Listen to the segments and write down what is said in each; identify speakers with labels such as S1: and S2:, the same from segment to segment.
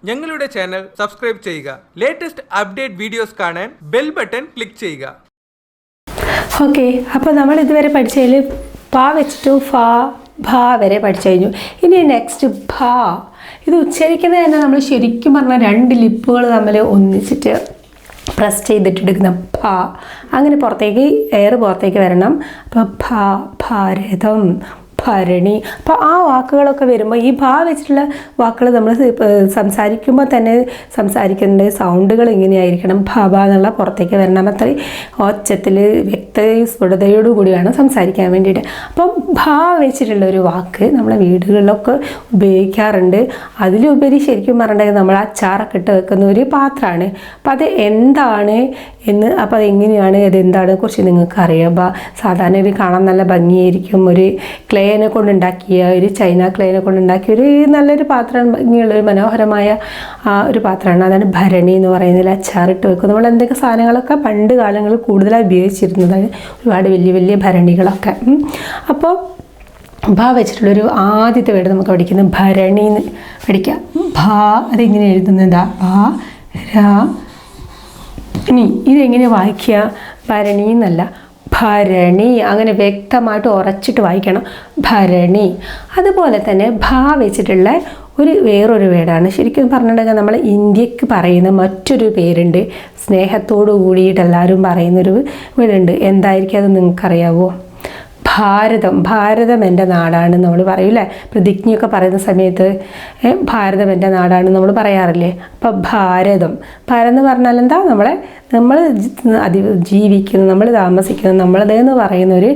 S1: ഞങ്ങളുടെ channel subscribe ചെയ്യുക. Latest update videos കാണാൻ ബെൽ ബട്ടൺ ക്ലിക്ക് ചെയ്യുക.
S2: ഓക്കെ, അപ്പോൾ നമ്മൾ ഇതുവരെ പഠിച്ചതിൽ പ വെച്ചിട്ട് ഫ ഭ വരെ പഠിച്ചു കഴിഞ്ഞു. ഇനി നെക്സ്റ്റ് ഭ. ഇത് ഉച്ചരിക്കുന്നത് തന്നെ നമ്മൾ ശരിക്കും പറഞ്ഞാൽ രണ്ട് ലിപ്പുകൾ തമ്മിൽ ഒന്നിച്ചിട്ട് പ്രസ് ചെയ്തിട്ടെടുക്കുന്ന ഭ. അങ്ങനെ പുറത്തേക്ക് എയർ പുറത്തേക്ക് വരണം. അപ്പോൾ ഭ, ഭാരതം, ഭരണി. അപ്പോൾ ആ വാക്കുകളൊക്കെ വരുമ്പോൾ ഈ ഭ വെച്ചിട്ടുള്ള വാക്കുകൾ നമ്മൾ സംസാരിക്കുമ്പോൾ തന്നെ സംസാരിക്കേണ്ട സൗണ്ടുകൾ ഇങ്ങനെയായിരിക്കണം. ഭ ഭ എന്നുള്ള പുറത്തേക്ക് വരണം. അത്ര ഒച്ചത്തിൽ വ്യക്തതയും സ്ഫുടതയോടു കൂടിയാണ് സംസാരിക്കാൻ വേണ്ടിയിട്ട്. അപ്പം ഭ വെച്ചിട്ടുള്ള ഒരു വാക്ക് നമ്മളെ വീടുകളിലൊക്കെ ഉപയോഗിക്കാറുണ്ട്. അതിലുപരി ശരിക്കും പറഞ്ഞിട്ടുണ്ടെങ്കിൽ നമ്മൾ അച്ചാറൊക്കെ ഇട്ട് വെക്കുന്ന ഒരു പാത്രമാണ്. അപ്പം അത് എന്താണ് എന്ന്, അപ്പോൾ അതെങ്ങനെയാണ്, അതെന്താണ് കുറിച്ച് നിങ്ങൾക്ക് അറിയാം. സാധാരണ ഒരു കാണാൻ നല്ല ഭംഗിയായിരിക്കും. ഒരു ക്ലേനെ കൊണ്ടുണ്ടാക്കിയ, ഒരു ചൈന ക്ലേനെ കൊണ്ടുണ്ടാക്കിയ ഒരു നല്ലൊരു പാത്രം, ഭംഗിയുള്ളൊരു മനോഹരമായ ഒരു പാത്രമാണ്. അതാണ് ഭരണി എന്ന് പറയുന്നതിൽ അച്ചാറിട്ട് വെക്കും. നമ്മൾ എന്തൊക്കെ സാധനങ്ങളൊക്കെ പണ്ട് കാലങ്ങളിൽ കൂടുതലായി ഉപയോഗിച്ചിരുന്നതാണ്. ഒരുപാട് വലിയ വലിയ ഭരണികളൊക്കെ. അപ്പോൾ ഭ വെച്ചിട്ടുള്ളൊരു ആദ്യത്തെ വേർഡ് നമുക്ക് പഠിക്കുന്നത് ഭരണി എന്ന് പഠിക്കാം. ഭ അതെങ്ങനെ എഴുതുന്നതാ? ഭ രാ ണി. ഇതെങ്ങനെ വായിക്കുക? ഭരണി എന്നല്ല, ഭരണി. അങ്ങനെ വ്യക്തമായിട്ട് ഉറച്ചിട്ട് വായിക്കണം, ഭരണി. അതുപോലെ തന്നെ ഭ വെച്ചിട്ടുള്ള വേറൊരു വേർഡാണ്. ശരിക്കും പറഞ്ഞിട്ടുണ്ടെങ്കിൽ നമ്മൾ ഇന്ത്യക്ക് പറയുന്ന മറ്റൊരു പേരുണ്ട്. സ്നേഹത്തോടു കൂടിയിട്ട് എല്ലാവരും പറയുന്നൊരു വേർഡുണ്ട്. എന്തായിരിക്കും അത് നിങ്ങൾക്കറിയാവോ? ഭാരതം. ഭാരതം എൻ്റെ നാടാണ് നമ്മൾ പറയൂല്ലേ? പ്രതിജ്ഞയൊക്കെ പറയുന്ന സമയത്ത് ഭാരതം എൻ്റെ നാടാണ് നമ്മൾ പറയാറില്ലേ? അപ്പം ഭാരതം. ഭാരതം എന്ന് പറഞ്ഞാൽ എന്താ? നമ്മൾ ജീവിക്കുന്ന, നമ്മൾ താമസിക്കുന്ന, നമ്മളതെന്ന് പറയുന്നൊരു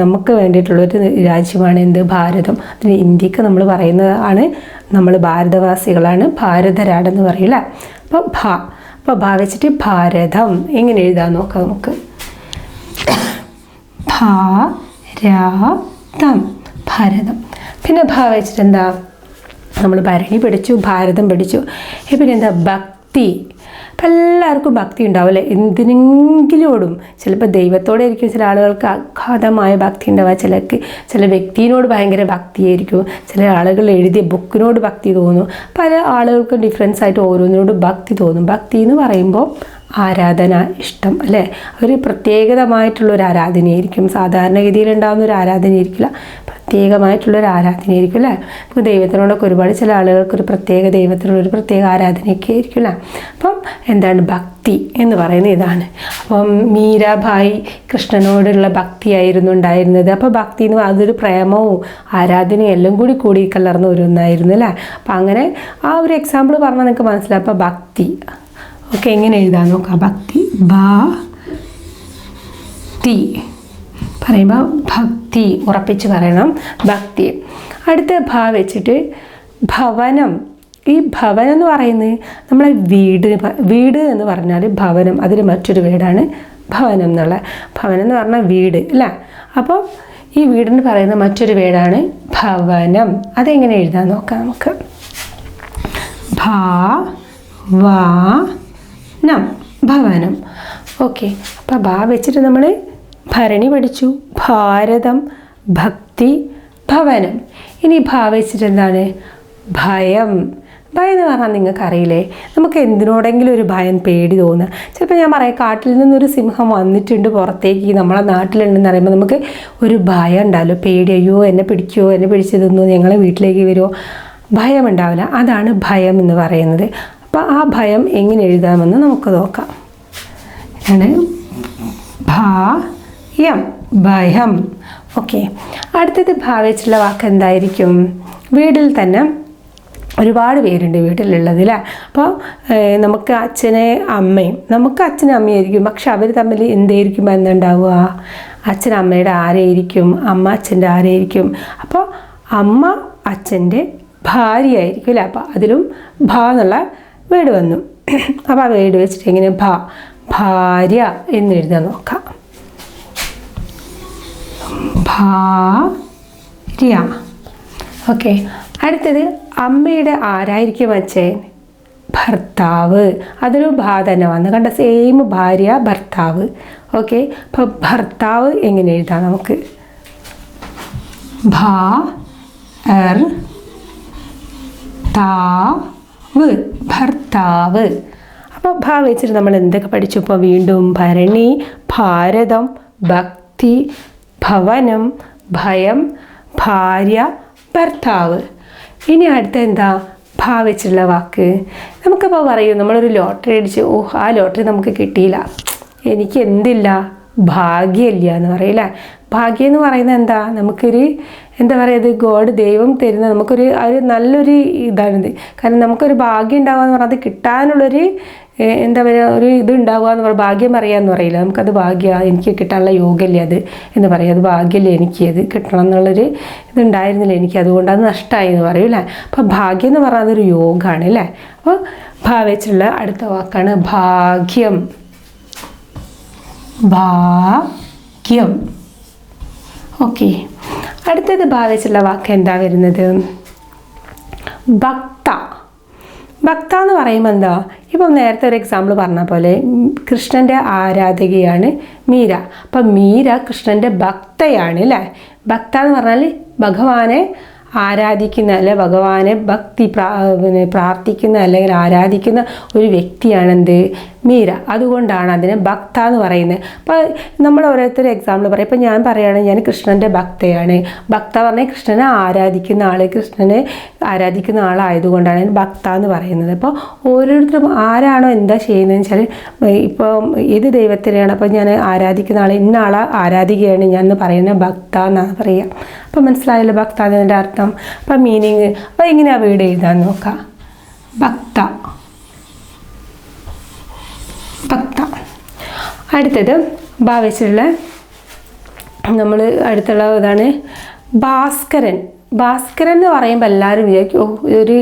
S2: നമുക്ക് വേണ്ടിയിട്ടുള്ളൊരു രാജ്യമാണ് എന്ത്? ഭാരതം. അതിന് ഇന്ത്യക്ക് നമ്മൾ പറയുന്നതാണ്, നമ്മൾ ഭാരതവാസികളാണ്, ഭാരതരാടെന്ന് പറയില്ല. അപ്പോൾ ഭ വെച്ചിട്ട് ഭാരതം എങ്ങനെ എഴുതാൻ നോക്കാം നമുക്ക്. ഭാരതം, ഭാരതം. പിന്നെ ഭ വെച്ചിട്ട് എന്താ? നമ്മൾ ഭരണി പഠിച്ചു, ഭാരതം പഠിച്ചു. പിന്നെ എന്താ? ഭക്തി. അപ്പം എല്ലാവർക്കും ഭക്തി ഉണ്ടാവും അല്ലേ? എന്തിനെങ്കിലോടും. ചിലപ്പോൾ ദൈവത്തോടെ ആയിരിക്കും ചില ആളുകൾക്ക് അഗാധമായ ഭക്തി ഉണ്ടാവുക. ചില വ്യക്തിയോട് ഭയങ്കര ഭക്തിയായിരിക്കും. ചില ആളുകൾ എഴുതിയ ബുക്കിനോട് ഭക്തി തോന്നും. പല ആളുകൾക്കും ഡിഫറൻസ് ആയിട്ട് ഓരോന്നിനോട് ഭക്തി തോന്നും. ഭക്തി എന്ന് പറയുമ്പോൾ ആരാധന, ഇഷ്ടം അല്ലേ? ഒരു പ്രത്യേകമായിട്ടുള്ളൊരു ആരാധനയായിരിക്കും. സാധാരണഗതിയിൽ ഉണ്ടാകുന്ന ഒരു ആരാധനയായിരിക്കില്ല, പ്രത്യേകമായിട്ടുള്ളൊരു ആരാധനയായിരിക്കും അല്ലേ? ഇപ്പോൾ ദൈവത്തിനോടൊക്കെ ഒരുപാട് ചില ആളുകൾക്കൊരു പ്രത്യേക ദൈവത്തിനോടൊരു പ്രത്യേക ആരാധനയൊക്കെ ആയിരിക്കും അല്ലേ? അപ്പം എന്താണ് ഭക്തി എന്ന് പറയുന്നത്? ഇതാണ്. അപ്പം മീരാഭായി കൃഷ്ണനോടുള്ള ഭക്തിയായിരുന്നു ഉണ്ടായിരുന്നത്. അപ്പോൾ ഭക്തി എന്ന് അതൊരു പ്രേമവും ആരാധനയും എല്ലാം കൂടി കലർന്ന ഒരു ഒന്നായിരുന്നു അല്ലേ? അപ്പം അങ്ങനെ ആ ഒരു എക്സാമ്പിൾ പറഞ്ഞാൽ നിങ്ങൾക്ക് മനസ്സിലാവും. അപ്പോൾ ഭക്തി. ഓക്കെ, എങ്ങനെ എഴുതാൻ നോക്കാം? ഭക്തി. ഭക്തി പറയുമ്പോൾ ഭക്തി ഉറപ്പിച്ച് പറയണം, ഭക്തി. അടുത്ത ഭ വെച്ചിട്ട് ഭവനം. ഈ ഭവനം എന്ന് പറയുന്നത് നമ്മളെ വീട് എന്ന് പറഞ്ഞാൽ ഭവനം, അതിന് മറ്റൊരു വീടാണ് ഭവനം എന്നുള്ള. ഭവനം എന്ന് പറഞ്ഞാൽ വീട് അല്ലേ? അപ്പോൾ ഈ വീടിന് പറയുന്ന മറ്റൊരു വീടാണ് ഭവനം. അതെങ്ങനെ എഴുതാൻ നോക്കാം നമുക്ക്. ഭവനം. ഓക്കെ, അപ്പോൾ ഭ വെച്ചിട്ട് നമ്മൾ ഭരണി പഠിച്ചു, ഭാരതം, ഭക്തി, ഭവനം. ഇനി ഭ വെച്ചിട്ട് എന്താണ്? ഭയം. ഭയം എന്ന് പറഞ്ഞാൽ നിങ്ങൾക്കറിയില്ലേ? നമുക്ക് എന്തിനോടെങ്കിലും ഒരു ഭയം, പേടി തോന്നുക. ചിലപ്പോൾ ഞാൻ പറയാം, കാട്ടിൽ നിന്നൊരു സിംഹം വന്നിട്ടുണ്ട് പുറത്തേക്ക്, നമ്മളെ നാട്ടിലുണ്ടെന്ന് പറയുമ്പോൾ നമുക്ക് ഒരു ഭയം ഉണ്ടാവില്ല, പേടി. അയ്യോ എന്നെ പിടിക്കുമോ, എന്നെ പിടിച്ചതൊന്നും ഞങ്ങളെ വീട്ടിലേക്ക് വരുമോ, ഭയം ഉണ്ടാവില്ല. അതാണ് ഭയം എന്ന് പറയുന്നത്. അപ്പോൾ ആ ഭയം എങ്ങനെ എഴുതാമെന്ന് നമുക്ക് നോക്കാം. ഭയം, ഭയം. ഓക്കെ, അടുത്തത് ഭ വെച്ചുള്ള വാക്ക് എന്തായിരിക്കും? വീട്ടിൽ തന്നെ ഒരുപാട് പേരുണ്ട് വീട്ടിലുള്ളത് അല്ലേ? അപ്പോൾ നമുക്ക് അച്ഛനും അമ്മയായിരിക്കും. പക്ഷെ അവർ തമ്മിൽ എന്തായിരിക്കും ബന്ധമുണ്ടാവുക? അച്ഛൻ അമ്മയുടെ ആരെയായിരിക്കും, അമ്മ അച്ഛൻ്റെ ആരെയായിരിക്കും. അപ്പോൾ അമ്മ അച്ഛൻ്റെ ഭാര്യയായിരിക്കും അല്ലേ? അപ്പോൾ അതിലും ഭ എന്നുള്ള വേർഡ് വന്നു. അപ്പോൾ ആ വേർഡ് വെച്ചിട്ട് എങ്ങനെ ഭാര്യ എന്ന് എഴുതാൻ നോക്കാം. ഭാര്യ. ഓക്കെ, അടുത്തത് അമ്മയുടെ ആരായിരിക്കും അച്ഛൻ? ഭർത്താവ്. അതൊരു ഭ തന്നെ വന്ന് കണ്ട, സെയിം ഭാര്യ ഭർത്താവ്. ഓക്കെ, അപ്പോൾ ഭർത്താവ് എങ്ങനെ എഴുതാം നമുക്ക്? ഭർത്താവ്, ഭർത്താവ്. അപ്പോൾ ഭ വെച്ചിട്ട് നമ്മൾ എന്തൊക്കെ പഠിച്ചു? ഇപ്പോൾ വീണ്ടും ഭരണി, ഭാരതം, ഭക്തി, ഭവനം, ഭയം, ഭാര്യ, ഭർത്താവ്. ഇനി അടുത്ത എന്താ? ഭ വെച്ചുള്ള വാക്ക്. നമുക്കിപ്പോൾ പറയും നമ്മളൊരു ലോട്ടറി അടിച്ച്, ആ ലോട്ടറി നമുക്ക് കിട്ടിയില്ല, എനിക്ക് എന്തില്ല, ഭാഗ്യമില്ല എന്ന് പറയില്ലേ. ഭാഗ്യം എന്ന് പറയുന്നത് എന്താ? നമുക്കൊരു എന്താ പറയുക, ഇത് ഗോഡ്, ദൈവം തരുന്ന നമുക്കൊരു നല്ലൊരു ഇതാണിത്. കാരണം നമുക്കൊരു ഭാഗ്യം ഉണ്ടാവുക എന്ന് പറഞ്ഞാൽ അത് കിട്ടാനുള്ളൊരു എന്താ പറയുക, ഒരു ഇത് ഉണ്ടാവുക എന്ന് പറയുക, ഭാഗ്യം അറിയാമെന്ന് പറയില്ല. നമുക്കത് ഭാഗ്യമാണ്, എനിക്ക് കിട്ടാനുള്ള യോഗ്യമല്ലേ അത് എന്ന് പറയും. അത് ഭാഗ്യമല്ലേ, എനിക്ക് അത് കിട്ടണം എന്നുള്ളൊരു ഇതുണ്ടായിരുന്നില്ല എനിക്ക്, അതുകൊണ്ട് അത് നഷ്ടമായി എന്ന് പറയും അല്ലേ. അപ്പോൾ ഭാഗ്യം എന്ന് പറഞ്ഞാൽ അതൊരു യോഗമാണ് അല്ലേ. അപ്പോൾ ഭ വെച്ചുള്ള അടുത്ത വാക്കാണ് ഭാഗ്യം. ഭാഗ്യം. ഓക്കെ, അടുത്തത് ഭ വെച്ചുള്ള വാക്ക് എന്താ വരുന്നത്? ഭക്ത. ഭക്ത എന്ന് പറയുമ്പോൾ എന്താ? ഇപ്പം നേരത്തെ ഒരു എക്സാമ്പിൾ പറഞ്ഞ പോലെ കൃഷ്ണൻ്റെ ആരാധകയാണ് മീര. അപ്പം മീര കൃഷ്ണൻ്റെ ഭക്തയാണ് അല്ലേ. ഭക്ത എന്ന് പറഞ്ഞാൽ ഭഗവാനെ ആരാധിക്കുന്ന, അല്ലെ ഭഗവാനെ പ്രാർത്ഥിക്കുന്ന അല്ലെങ്കിൽ ആരാധിക്കുന്ന ഒരു വ്യക്തിയാണെന്ത്? മീര. അതുകൊണ്ടാണ് അതിനെ ഭക്ത എന്ന് പറയുന്നത്. അപ്പോൾ നമ്മൾ ഓരോരുത്തർ എക്സാമ്പിൾ പറയും. ഇപ്പം ഞാൻ പറയുകയാണെങ്കിൽ ഞാൻ കൃഷ്ണൻ്റെ ഭക്തയാണ്. ഭക്ത പറഞ്ഞാൽ കൃഷ്ണനെ ആരാധിക്കുന്ന ആൾ, കൃഷ്ണനെ ആരാധിക്കുന്ന ആളായതുകൊണ്ടാണ് ഞാൻ ഭക്ത എന്ന് പറയുന്നത്. അപ്പോൾ ഓരോരുത്തരും ആരാണോ എന്താ ചെയ്യുന്നതെന്ന് വെച്ചാൽ, ഇപ്പോൾ ഏത് ദൈവത്തിനെയാണ് അപ്പോൾ ഞാൻ ആരാധിക്കുന്ന ആൾ, ഇന്ന ആളെ ആരാധിക്കുകയാണ് ഞാൻ എന്ന് പറയുന്നത് ഭക്ത എന്നാണ് പറയുക. അപ്പോൾ മനസ്സിലായല്ലോ ഭക്ത എന്നതിൻ്റെ അർത്ഥം. അപ്പം മീനിങ്. അപ്പോൾ എങ്ങനെയാണ് വീട് എഴുതാൻ നോക്കാം? ഭക്ത, ഭക്ത. അടുത്തത് ഭ വെച്ചുള്ള നമ്മൾ അടുത്തുള്ള ഇതാണ് ഭാസ്കരൻ. ഭാസ്കരൻ എന്ന് പറയുമ്പോൾ എല്ലാവരും വിചാരിക്കും, ഒരു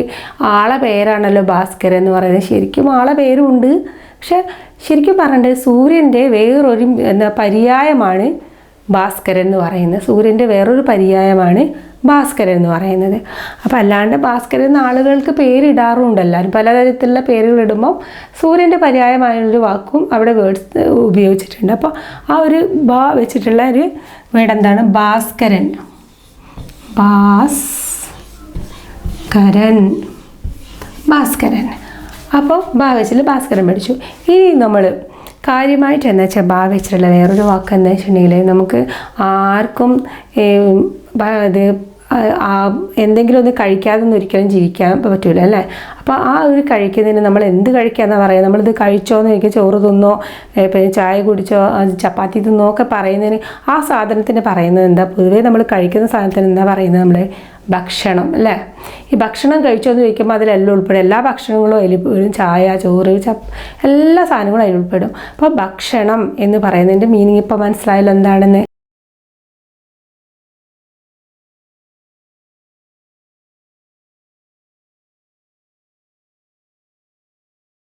S2: ആളെ പേരാണല്ലോ ഭാസ്കരൻ എന്ന് പറയുന്നത്. ശരിക്കും ആളെ പേരും ഉണ്ട്, പക്ഷെ ശരിക്കും പറഞ്ഞിട്ട് സൂര്യൻ്റെ വേറൊരു പര്യായമാണ് ഭാസ്കരൻ എന്ന് പറയുന്നത്. സൂര്യൻ്റെ വേറൊരു പര്യായമാണ് ഭാസ്കരൻ എന്ന് പറയുന്നത്. അപ്പോൾ അല്ലാണ്ട് ഭാസ്കരൻ എന്ന ആളുകൾക്ക് പേരിടാറുണ്ട് എല്ലാവരും. പലതരത്തിലുള്ള പേരുകൾ ഇടുമ്പോൾ സൂര്യൻ്റെ പര്യായമായൊരു വാക്കും അവിടെ വേർഡ്സ് ഉപയോഗിച്ചിട്ടുണ്ട്. അപ്പോൾ ആ ഒരു ഭ വെച്ചിട്ടുള്ള ഒരു വേർഡ് എന്താണ്? ഭാസ്കരൻ. ഭാസ്കരൻ, ഭാസ്കരൻ. അപ്പോൾ ഭ വെച്ചിട്ട് ഭാസ്കരൻ പഠിച്ചു. ഇനി നമ്മൾ കാര്യമായിട്ട് എന്താ വെച്ചാൽ ഭ വെച്ചിട്ടുള്ള വേറൊരു വാക്ക് എന്താ വെച്ചിട്ടുണ്ടെങ്കിൽ, നമുക്ക് ആർക്കും ഇത് എന്തെങ്കിലും ഒന്ന് കഴിക്കാതൊന്നും ഒരിക്കലും ജീവിക്കാൻ പറ്റില്ല അല്ലേ. അപ്പോൾ ആ ഒരു കഴിക്കുന്നതിന് നമ്മൾ എന്ത് കഴിക്കാമെന്നാണ് പറയുക? നമ്മളിത് കഴിച്ചോന്ന് ചോദിക്കുക, ചോറ് തിന്നോ, പിന്നെ ചായ കുടിച്ചോ, ചപ്പാത്തി തിന്നോ ഒക്കെ പറയുന്നതിന് ആ സാധനത്തിന് പറയുന്നത് എന്താ? പൊതുവേ നമ്മൾ കഴിക്കുന്ന സാധനത്തിന് എന്താ പറയുന്നത്? നമ്മൾ ഭക്ഷണം അല്ലേ. ഈ ഭക്ഷണം കഴിച്ചോ എന്ന് ചോദിക്കുമ്പോൾ അതിലെല്ലാം ഉൾപ്പെടും. എല്ലാ ഭക്ഷണങ്ങളും അതിൽ പെടും. ചായ, ചോറ്, എല്ലാ സാധനങ്ങളും അതിൽ ഉൾപ്പെടും. അപ്പോൾ ഭക്ഷണം എന്ന് പറയുന്നതിൻ്റെ മീനിങ് ഇപ്പോൾ മനസ്സിലായല്ലോ എന്താണെന്ന്.